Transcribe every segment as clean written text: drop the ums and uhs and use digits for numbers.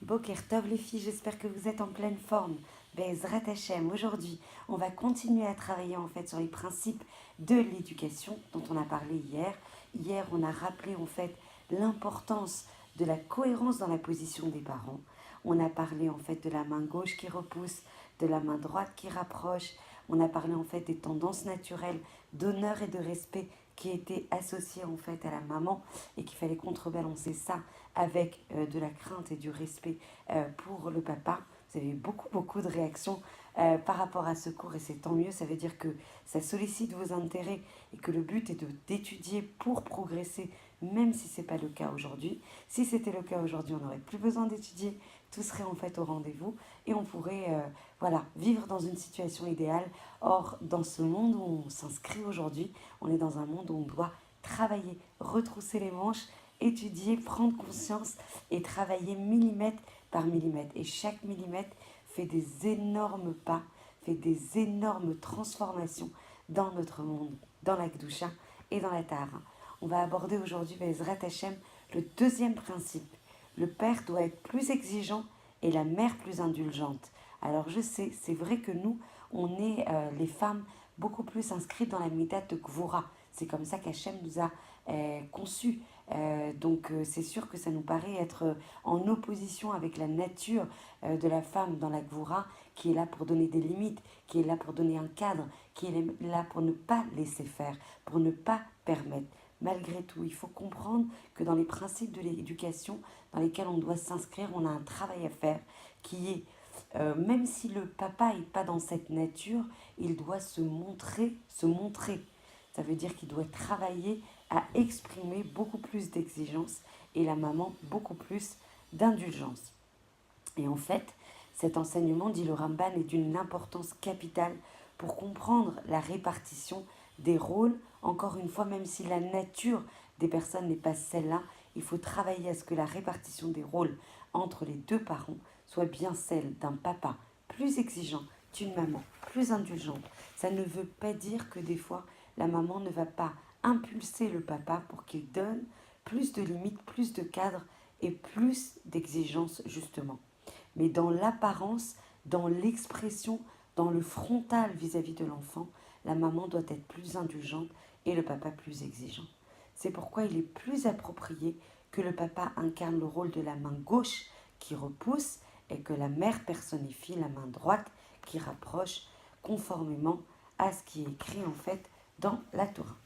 Boker Tov les filles, j'espère que vous êtes en pleine forme. Bezrat Hashem, aujourd'hui, on va continuer à travailler en fait sur les principes de l'éducation dont on a parlé hier. Hier, on a rappelé en fait l'importance de la cohérence dans la position des parents. On a parlé en fait de la main gauche qui repousse, de la main droite qui rapproche. On a parlé en fait des tendances naturelles d'honneur et de respect qui étaient associées en fait à la maman et qu'il fallait contrebalancer ça avec de la crainte et du respect pour le papa. Vous avez eu beaucoup de réactions par rapport à ce cours et c'est tant mieux, ça veut dire que ça sollicite vos intérêts et que le but est d'étudier pour progresser, même si ce n'est pas le cas aujourd'hui. Si c'était le cas aujourd'hui, on n'aurait plus besoin d'étudier, tout serait en fait au rendez-vous et on pourrait vivre dans une situation idéale. Or, dans ce monde où on s'inscrit aujourd'hui, on est dans un monde où on doit travailler, retrousser les manches, étudier, prendre conscience et travailler millimètre par millimètre. Et chaque millimètre fait des énormes pas, fait des énormes transformations dans notre monde, dans la Gdusha et dans la Tahara. On va aborder aujourd'hui, Bezrat Hashem, le deuxième principe. Le père doit être plus exigeant et la mère plus indulgente. Alors je sais, c'est vrai que nous, on est les femmes beaucoup plus inscrites dans la Midat de Gvura. C'est comme ça qu'Hachem nous a conçus. Donc c'est sûr que ça nous paraît être en opposition avec la nature de la femme dans la Gvura, qui est là pour donner des limites, qui est là pour donner un cadre, qui est là pour ne pas laisser faire, pour ne pas permettre. Malgré tout, il faut comprendre que dans les principes de l'éducation dans lesquels on doit s'inscrire, on a un travail à faire qui est, même si le papa n'est pas dans cette nature, il doit se montrer. Ça veut dire qu'il doit travailler à exprimer beaucoup plus d'exigence et la maman beaucoup plus d'indulgence. Et en fait, cet enseignement, dit le Ramban, est d'une importance capitale pour comprendre la répartition des rôles. Encore une fois, même si la nature des personnes n'est pas celle-là, il faut travailler à ce que la répartition des rôles entre les deux parents soit bien celle d'un papa plus exigeant, d'une maman plus indulgente. Ça ne veut pas dire que des fois, la maman ne va pas impulser le papa pour qu'il donne plus de limites, plus de cadres et plus d'exigences justement. Mais dans l'apparence, dans l'expression, dans le frontal vis-à-vis de l'enfant, la maman doit être plus indulgente et le papa plus exigeant. C'est pourquoi il est plus approprié que le papa incarne le rôle de la main gauche qui repousse et que la mère personnifie la main droite qui rapproche conformément à ce qui est écrit en fait dans la Torah.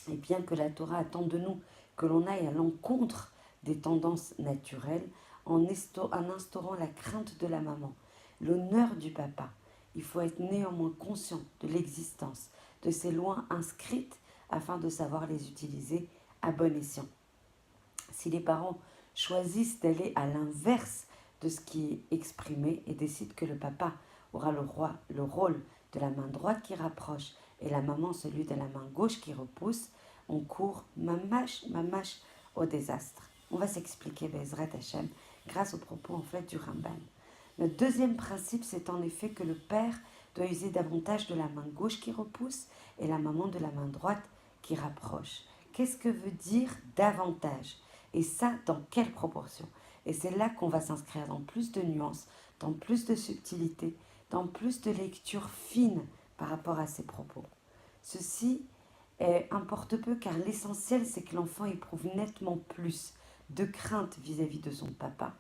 Et bien que la Torah attend de nous que l'on aille à l'encontre des tendances naturelles en instaurant la crainte de la maman, l'honneur du papa, il faut être néanmoins conscient de l'existence de ces lois inscrites afin de savoir les utiliser à bon escient. Si les parents choisissent d'aller à l'inverse de ce qui est exprimé et décident que le papa aura le rôle de la main droite qui rapproche et la maman celui de la main gauche qui repousse, on court mamash au désastre. On va s'expliquer Bezrat Hashem grâce aux propos en fait du Ramban. Notre deuxième principe, c'est en effet que le père doit user davantage de la main gauche qui repousse et la maman de la main droite qui rapproche. Qu'est-ce que veut dire davantage? Et ça, dans quelle proportion? Et c'est là qu'on va s'inscrire dans plus de nuances, dans plus de subtilité, dans plus de lecture fine par rapport à ces propos. Ceci importe peu car l'essentiel c'est que l'enfant éprouve nettement plus de crainte vis-à-vis de son papa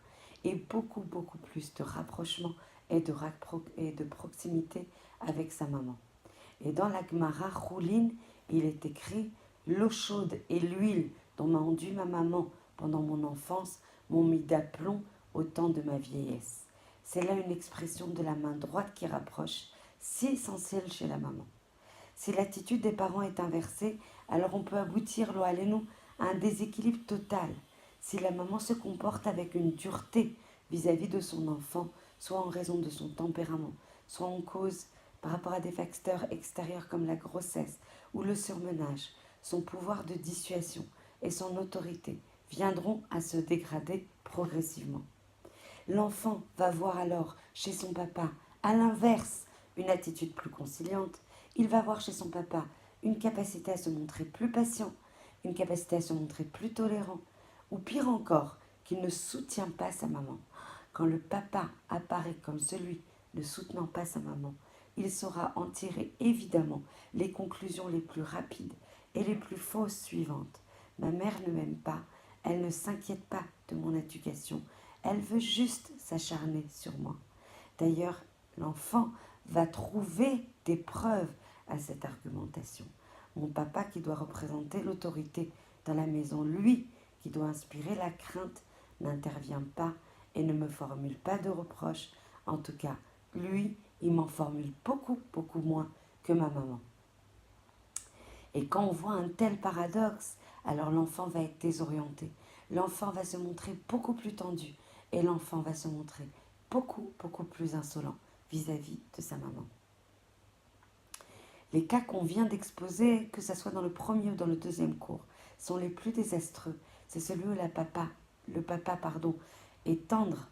et beaucoup plus de rapprochement et de proximité avec sa maman. Et dans la Gemara Choulin, il est écrit « L'eau chaude et l'huile dont m'a enduit ma maman pendant mon enfance m'ont mis d'aplomb au temps de ma vieillesse. » C'est là une expression de la main droite qui rapproche, si essentielle chez la maman. Si l'attitude des parents est inversée, alors on peut aboutir, lo allez-nous, à un déséquilibre total. Si la maman se comporte avec une dureté vis-à-vis de son enfant, soit en raison de son tempérament, soit en cause par rapport à des facteurs extérieurs comme la grossesse ou le surmenage, son pouvoir de dissuasion et son autorité viendront à se dégrader progressivement. L'enfant va voir alors chez son papa, à l'inverse, une attitude plus conciliante. Il va voir chez son papa une capacité à se montrer plus patient, une capacité à se montrer plus tolérant, ou pire encore, qu'il ne soutient pas sa maman. Quand le papa apparaît comme celui ne soutenant pas sa maman, il saura en tirer évidemment les conclusions les plus rapides et les plus fausses suivantes. Ma mère ne m'aime pas, elle ne s'inquiète pas de mon éducation, elle veut juste s'acharner sur moi. D'ailleurs, l'enfant va trouver des preuves à cette argumentation. Mon papa qui doit représenter l'autorité dans la maison, lui qui doit inspirer la crainte, n'intervient pas et ne me formule pas de reproches. En tout cas, lui, il m'en formule beaucoup moins que ma maman. Et quand on voit un tel paradoxe, alors l'enfant va être désorienté. L'enfant va se montrer beaucoup plus tendu et l'enfant va se montrer beaucoup plus insolent vis-à-vis de sa maman. Les cas qu'on vient d'exposer, que ce soit dans le premier ou dans le deuxième cours, sont les plus désastreux. C'est celui où le papa est tendre,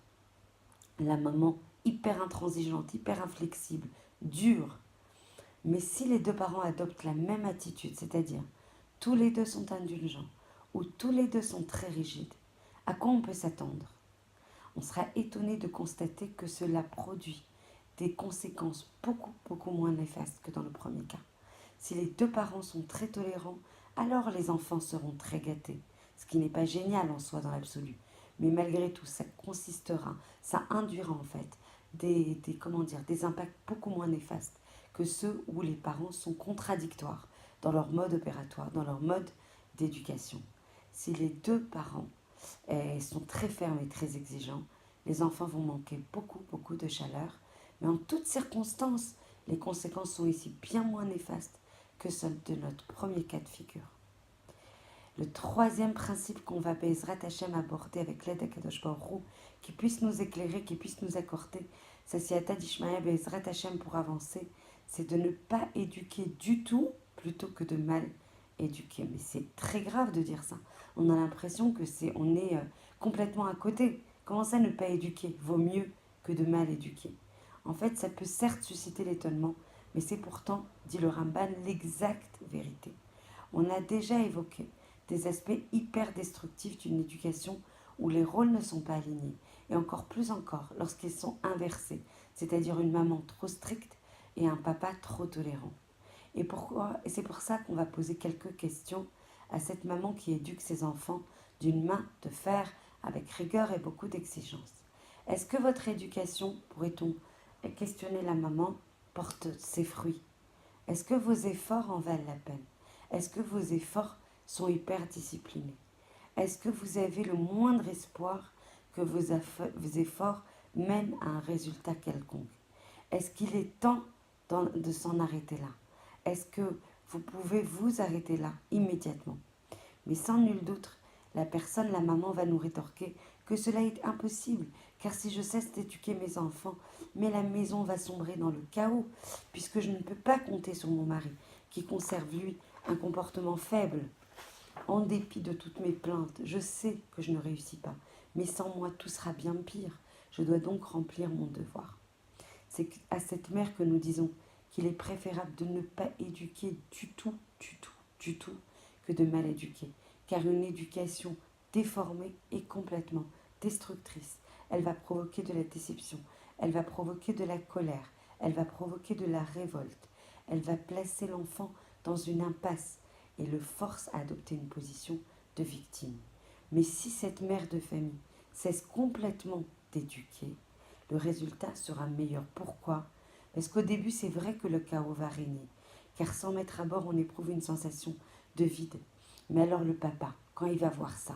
la maman hyper intransigeante, hyper inflexible, dure. Mais si les deux parents adoptent la même attitude, c'est-à-dire tous les deux sont indulgents ou tous les deux sont très rigides, à quoi on peut s'attendre? On sera étonné de constater que cela produit des conséquences beaucoup moins néfastes que dans le premier cas. Si les deux parents sont très tolérants, alors les enfants seront très gâtés, ce qui n'est pas génial en soi dans l'absolu. Mais malgré tout, ça induira en fait des impacts beaucoup moins néfastes que ceux où les parents sont contradictoires dans leur mode opératoire, dans leur mode d'éducation. Si les deux parents sont très fermes et très exigeants, les enfants vont manquer beaucoup de chaleur. Mais en toutes circonstances, les conséquences sont ici bien moins néfastes que celles de notre premier cas de figure. Le troisième principe qu'on va Bezrat Hashem aborder avec l'aide d'Akadosh Baruch Hu, qui puisse nous éclairer, qui puisse nous accorder sa siata d'Ishmael Bezrat Hashem pour avancer, c'est de ne pas éduquer du tout plutôt que de mal éduquer. Mais c'est très grave de dire ça. On a l'impression que on est complètement à côté. Comment ça ne pas éduquer vaut mieux que de mal éduquer? En fait, ça peut certes susciter l'étonnement, mais c'est pourtant, dit le Ramban, l'exacte vérité. On a déjà évoqué des aspects hyper destructifs d'une éducation où les rôles ne sont pas alignés, et encore plus encore lorsqu'ils sont inversés, c'est-à-dire une maman trop stricte et un papa trop tolérant. Et c'est pour ça qu'on va poser quelques questions à cette maman qui éduque ses enfants d'une main de fer avec rigueur et beaucoup d'exigence. Est-ce que votre éducation, pourrait-on questionner la maman, porte ses fruits? Est-ce que vos efforts en valent la peine? Est-ce que vos efforts sont hyper disciplinés? Est-ce que vous avez le moindre espoir que vos efforts mènent à un résultat quelconque? Est-ce qu'il est temps de s'en arrêter là? Est-ce que vous pouvez vous arrêter là immédiatement? Mais sans nul doute, la maman va nous rétorquer que cela est impossible, car si je cesse d'éduquer mes enfants, mais la maison va sombrer dans le chaos, puisque je ne peux pas compter sur mon mari, qui conserve, lui, un comportement faible. En dépit de toutes mes plaintes, je sais que je ne réussis pas, mais sans moi, tout sera bien pire. Je dois donc remplir mon devoir. C'est à cette mère que nous disons qu'il est préférable de ne pas éduquer du tout, que de mal éduquer, car une éducation déformée est complètement destructrice. Elle va provoquer de la déception, elle va provoquer de la colère, elle va provoquer de la révolte, elle va placer l'enfant dans une impasse et le force à adopter une position de victime. Mais si cette mère de famille cesse complètement d'éduquer, le résultat sera meilleur. Pourquoi? Parce qu'au début, c'est vrai que le chaos va régner, car sans mettre à bord, on éprouve une sensation de vide. Mais alors le papa, quand il va voir ça,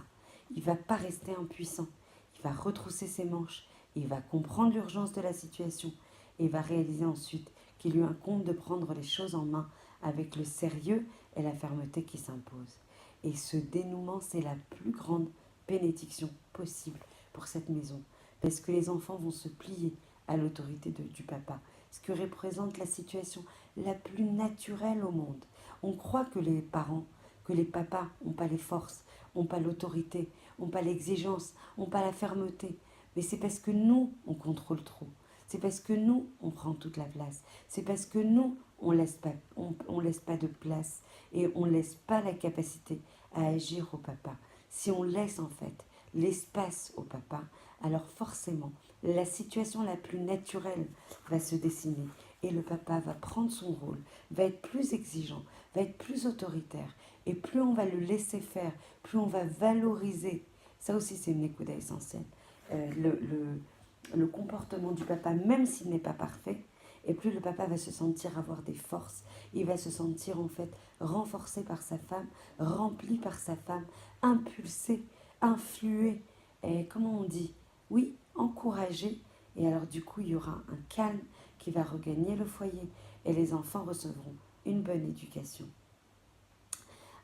il ne va pas rester impuissant, il va retrousser ses manches, il va comprendre l'urgence de la situation et va réaliser ensuite qu'il lui incombe de prendre les choses en main avec le sérieux et la fermeté qui s'imposent. Et ce dénouement, c'est la plus grande bénédiction possible pour cette maison, parce que les enfants vont se plier à l'autorité du papa, ce qui représente la situation la plus naturelle au monde. On croit que les parents, que les papas n'ont pas les forces, n'ont pas l'autorité, n'ont pas l'exigence, n'ont pas la fermeté. Mais c'est parce que nous, on contrôle trop. C'est parce que nous, on prend toute la place. C'est parce que nous, on laisse pas de place et on laisse pas la capacité à agir au papa. Si on laisse en fait l'espace au papa, alors forcément, la situation la plus naturelle va se dessiner et le papa va prendre son rôle, va être plus exigeant, va être plus autoritaire. Et plus on va le laisser faire, plus on va valoriser. Ça aussi, c'est une écoute essentielle. Le comportement du papa, même s'il n'est pas parfait, et plus le papa va se sentir avoir des forces, il va se sentir en fait renforcé par sa femme, rempli par sa femme, impulsé, influé, et comment on dit? Oui, encouragé. Et alors du coup, il y aura un calme qui va regagner le foyer et les enfants recevront une bonne éducation.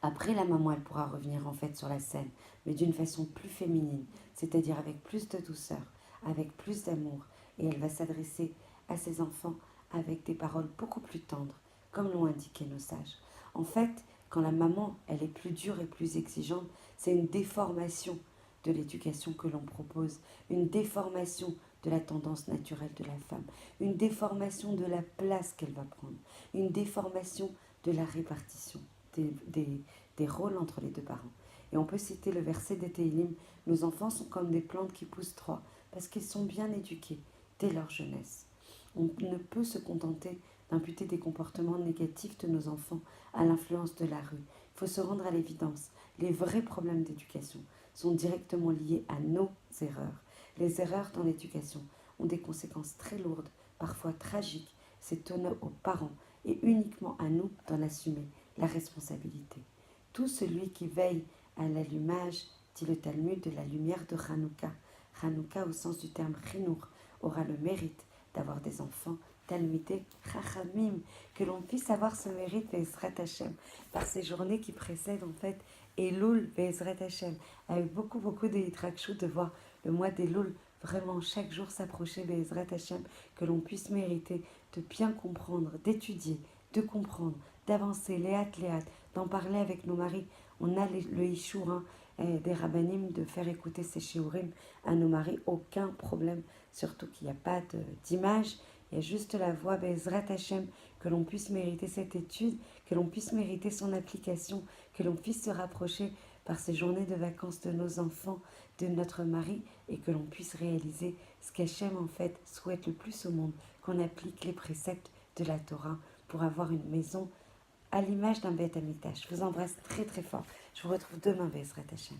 Après, la maman, elle pourra revenir en fait sur la scène, mais d'une façon plus féminine, c'est-à-dire avec plus de douceur, avec plus d'amour, et elle va s'adresser à ses enfants avec des paroles beaucoup plus tendres, comme l'ont indiqué nos sages. En fait, quand la maman, elle est plus dure et plus exigeante, c'est une déformation de l'éducation que l'on propose, une déformation de la tendance naturelle de la femme, une déformation de la place qu'elle va prendre, une déformation de la répartition des rôles entre les deux parents. Et on peut citer le verset des Téhilim, nos enfants sont comme des plantes qui poussent droit, parce qu'ils sont bien éduqués dès leur jeunesse. On ne peut se contenter d'imputer des comportements négatifs de nos enfants à l'influence de la rue. Il faut se rendre à l'évidence. Les vrais problèmes d'éducation sont directement liés à nos erreurs. Les erreurs dans l'éducation ont des conséquences très lourdes, parfois tragiques. C'est aux parents et uniquement à nous d'en assumer la responsabilité. Tout celui qui veille à l'allumage, dit le Talmud, de la lumière de Hanouka, Hanouka au sens du terme Chinour, aura le mérite d'avoir des enfants Talmidei Chachamim, que l'on puisse avoir ce mérite Be'ezrat Hashem, par ces journées qui précèdent en fait Elul Be'ezrat Hashem, avec beaucoup de hitrakshut de voir le mois d'Elul vraiment chaque jour s'approcher Be'ezrat Hashem, que l'on puisse mériter de bien comprendre, d'étudier, de comprendre, d'avancer, léat, d'en parler avec nos maris. On a le ishour des rabbanim de faire écouter ces shiurim à nos maris, aucun problème, surtout qu'il n'y a pas d'image, il y a juste la voix Be'ezrat Hashem, que l'on puisse mériter cette étude, que l'on puisse mériter son application, que l'on puisse se rapprocher par ces journées de vacances de nos enfants, de notre mari, et que l'on puisse réaliser ce qu'Hachem en fait souhaite le plus au monde, qu'on applique les préceptes de la Torah pour avoir une maison à l'image d'un Beth Amikdash. Je vous embrasse très fort. Je vous retrouve demain, Be'ezrat Hashem.